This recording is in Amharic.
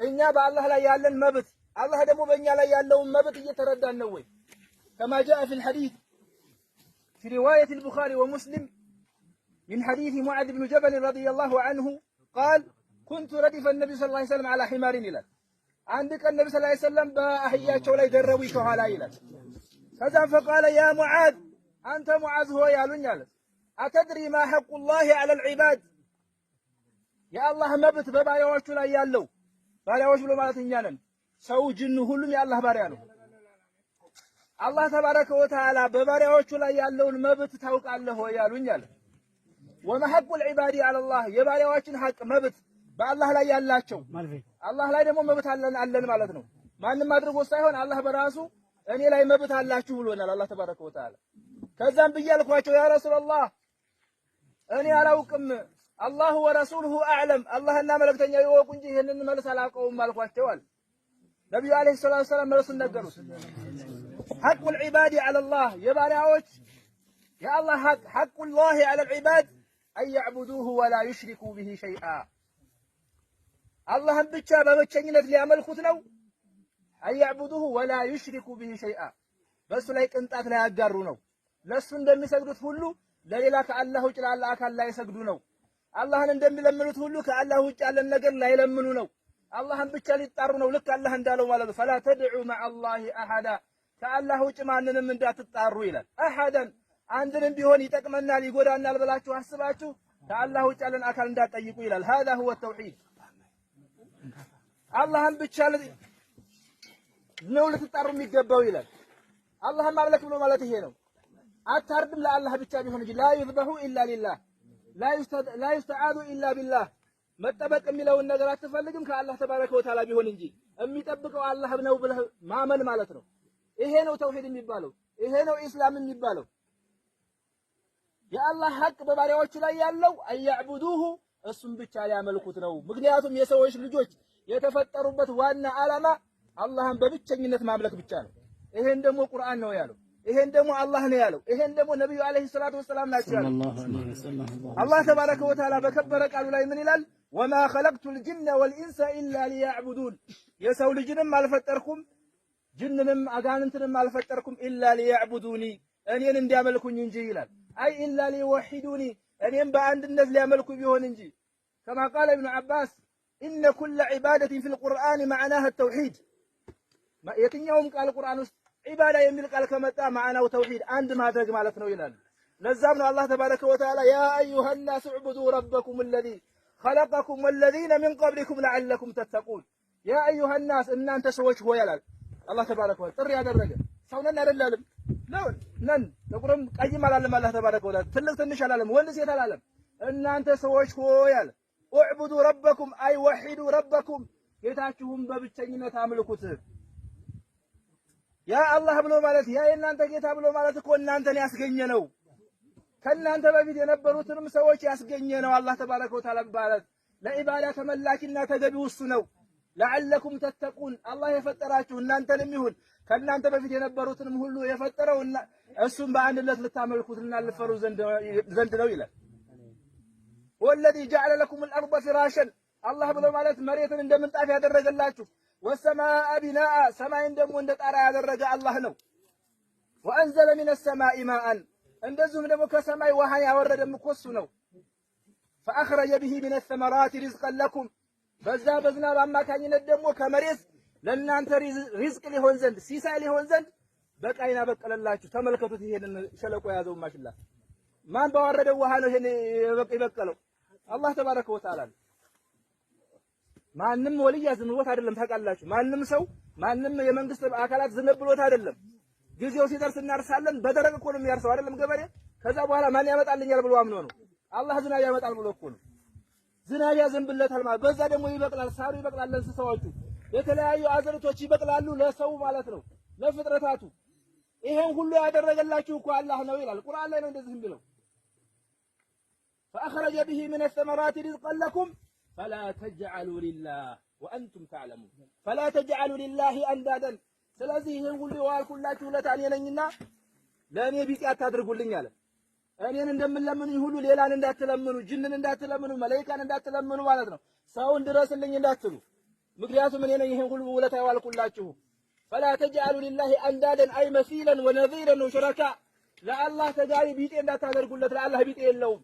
እኛ በአላህ ላይ ያለን መብት አላህ ደግሞ በእኛ ላይ ያለውን መብት እየተረዳን ነው ወይ? كما جاء في الحديث في رواية البخاري ومسلم من حديث معاذ بن جبل رضي الله عنه قال كنت ردف النبي صلى الله عليه وسلم على حمار ይላል። አንድ ቀን النبي صلى الله عليه وسلم በአህያቸው ላይ ደረቡኝ ከኋላ ይላል። ከዛ فقال يا معاذ አንተ ሙዓዝ ሆይ አሉኝ አለ أتدري ما حق الله على العباد የአላህ መብት በባሪያዎቹ ላይ ያለው ባሪያዎች ብሎ ማለት እኛ ነን። ሰው ጅን ሁሉም የአላህ ባሪያ ነው። አላህ ተባረከ ወተዓላ በባሪያዎቹ ላይ ያለውን መብት ታውቃለህ ወይ አሉኝ አለ። وما حق العباد على الله የባሪያዎችን ሐቅ መብት በአላህ ላይ ያላቸው አላህ ላይ ደግሞ መብት አለን ማለት ነው። ማንም አድርጎ ሳይሆን አላህ በራሱ እኔ ላይ መብት አላችሁ ብሎናል አላህ ተባረከ ወተዓላ። ከዛም ብያልኳቸው ያ ረሱላህ እኔ አላውቅም አላሁ ወረሱሉሁ አዕለም አላህና መልእክተኛው ይወቁ እንጂ ይሄንን መልስ አላውቀውም አልኳቸው አለ። ነብዩ አለይሂ ሰላቱ ወሰላም መልሱን ነገሩት። حق العباد على الله የባሪያዎች የአላህ ሐቅ حق الله على العباد أن يعبدوه ولا يشركوا به شيئا አላህን ብቻ በብቸኝነት ሊያመልኩት ነው። أن يعبدوه ولا يشركوا به شيئا በሱ ላይ ቅንጣት ላይ ያጋሩ ነው። ለሱ እንደሚሰግዱት ሁሉ ለሌላ ከአላህ ውጭ ላለ አካል ላይ ሰግዱ ነው። አላህን እንደሚለምኑት ሁሉ ከአላህ ውጭ ያለን ነገር ላይ ለምኑ ነው። አላህን ብቻ ሊጣሩ ነው። ልክ አላህ እንዳለው ማለት ነው። فلا تدعوا مع الله أحدا ከአላህ ውጭ ማንንም እንዳትጣሩ ይላል። አሐደን አንድንም ቢሆን ይጠቅመናል ይጎዳናል ብላችሁ አስባችሁ ከአላህ ውጭ ያለን አካል እንዳትጠይቁ ይላል። هذا هو التوحيد አላህን ብቻ ነው ልትጣሩ የሚገባው ይላል። አላህን ማምለክ ብሎ ማለት ይሄ ነው። አታርድም ለአላህ ብቻ ቢሆን እንጂ لا يذبح إلا لله لا يستعاذ إلا بالله መጠበቅ የሚለውን ነገር አትፈልግም ከአላህ ተባረከ ወተዓላ ቢሆን እንጂ የሚጠብቀው አላህ ነው ብለህ ማመን ማለት ነው። ይሄ ነው ተውሂድ የሚባለው። ይሄ ነው ኢስላም የሚባለው። የአላህ ሐቅ በባሪያዎቹ ላይ ያለው አያዕቡዱሁ እሱም ብቻ ሊያመልኩት ነው። ምክንያቱም የሰዎች ልጆች የተፈጠሩበት ዋና ዓላማ አላህን በብቸኝነት ማምለክ ብቻ ነው። ይሄን ደግሞ ቁርአን ነው ያለው። ይሄን ደግሞ አላህ ነው ያለው። ይሄን ደግሞ ነብዩ አለይሂ ሰላቱ ወሰላም ናቸው ያለው። አላህ ተባረከ ወተዓላ በከበረ ቃሉ ላይ ምን ይላል? ወማ ኸለቅቱል ጂነ ወልኢንሰ ኢላ ሊያዕቡዱን የሰው ልጅንም አልፈጠርኩም ጅንንም አጋንንትንም አልፈጠርኩም ኢላ ሊያዕቡዱኒ እኔን እንዲያመልኩኝ እንጂ ይላል። አይ ኢላ ሊወሒዱኒ እኔም በአንድነት ሊያመልኩ ቢሆን እንጂ ከማ ቃለ ኢብኑ ዐባስ ኢነ ኩለ ዒባደትን ፊል ቁርአን መዕናሃ ተውሒድ የትኛውም ቃል ቁርአን ውስጥ ዒባዳ የሚል ቃል ከመጣ ማዕናው ተውሒድ አንድ ማድረግ ማለት ነው ይላል። ለዛም ነው አላህ ተባረከ ወተዓላ ያ አዩሃ ናስ ዕቡዱ ረበኩም አለዚ ኸለቀኩም ወለዚነ ሚን ቀብሊኩም ለዐለኩም ተተቁን ያ አዩሃ ናስ እናንተ ሰዎች ሆይ አላል አላህ ተባረከ ወተዓላ ጥሪ ያደረገ ሰው ነን አይደለም ነው ነን ጥቁርም ቀይም አላለም አላህ ተባረከ ወተዓላ ትልቅ ትንሽ አላለም ወንድ ሴት አላለም እናንተ ሰዎች ሆይ አለ እዕቡዱ ረበኩም አይ ወሒዱ ረበኩም ጌታችሁም በብቸኝነት አምልኩት። ያ አላህ ብሎ ማለት ያ የእናንተ ጌታ ብሎ ማለት እኮ እናንተን ያስገኘ ነው። ከእናንተ በፊት የነበሩትንም ሰዎች ያስገኘ ነው። አላህ ተባረከ ወተዓላ ማለት ለኢባዳ ተመላኪና ተገቢው እሱ ነው። ለዐለኩም ተተቁን አላህ የፈጠራችሁ እናንተንም ይሁን ከእናንተ በፊት የነበሩትንም ሁሉ የፈጠረው እሱም በአንድነት ልታመልኩትና ልትፈሩ ዘንድ ነው ይላል። ወለዚ ጀዐለ ለኩም አልአርደ ፊራሸን አላህ ብሎ ማለት መሬትን እንደ ምንጣፍ ያደረገላችሁ ወሰማአ ቢናአ ሰማይን ደግሞ እንደ ጣራ ያደረገ አላህ ነው። ወአንዘለ ሚነ ሰማኢ ማአን እንደዚሁም ደግሞ ከሰማይ ውሃን ያወረደም እኮ እሱ ነው። ፈአኽረጀ ቢሂ ሚነ ሰመራት ሪዝቀን ለኩም በዛ በዝናብ አማካኝነት ደግሞ ከመሬት ለእናንተ ሪዝቅ ሊሆን ዘንድ ሲሳይ ሊሆን ዘንድ በቃይን አበቀለላችሁ። ተመልከቱት ይሄንን ሸለቆ የያዘው ማሽላ ማን ባወረደው ውሃ ነው ይሄን የበቀለው? አላህ ተባረከ ወተዓላ። ማንም ወልያ ዝም ብሎት አይደለም ታውቃላችሁ። ማንም ሰው ማንም የመንግስት አካላት ዝም ብሎት አይደለም። ጊዜው ሲደርስ እናርሳለን። በደረቅ እኮ ነው የሚያርሰው አይደለም ገበሬ። ከዛ በኋላ ማን ያመጣልኛል ብሎ አምኖ ነው። አላህ ዝናብ ያመጣል ብሎ እኮ ነው። ዝናብ ያዘንብለታል ማለት በዛ ደግሞ ይበቅላል፣ ሳሩ ይበቅላል፣ ለእንስሳዎቹ የተለያዩ አዝርቶች ይበቅላሉ ለሰው ማለት ነው ለፍጥረታቱ። ይሄን ሁሉ ያደረገላችሁ እኮ አላህ ነው ይላል ቁርአን ላይ ነው እንደዚህ የሚለው። فأخرج به من الثمرات رزقا لكم فلا تجعلوا لله وأنتم تعلمون فلا تجعلوا لله أندادا ስለዚህ ይሄን ሁሉ ዋልኩላችሁ ለታኔ ነኝና ለኔ ቢጤ አታድርጉልኝ አለ። እኔን እንደምንለምኑኝ ሁሉ ሌላን እንዳትለምኑ፣ ጅንን እንዳትለምኑ፣ መላእክትን እንዳትለምኑ ማለት ነው። ሰውን ድረስልኝ እንዳትሉ ምክንያቱም እኔ ነኝ ይሄን ሁሉ ውለታ ያዋልኩላችሁ። ፈላ ተጅዐሉ ሊላሂ አንዳደን አይ መሲለን ወነዚረን ወሹረካ ለአላህ ተጋሪ ቢጤ እንዳታደርጉለት። ለአላህ ቢጤ የለውም።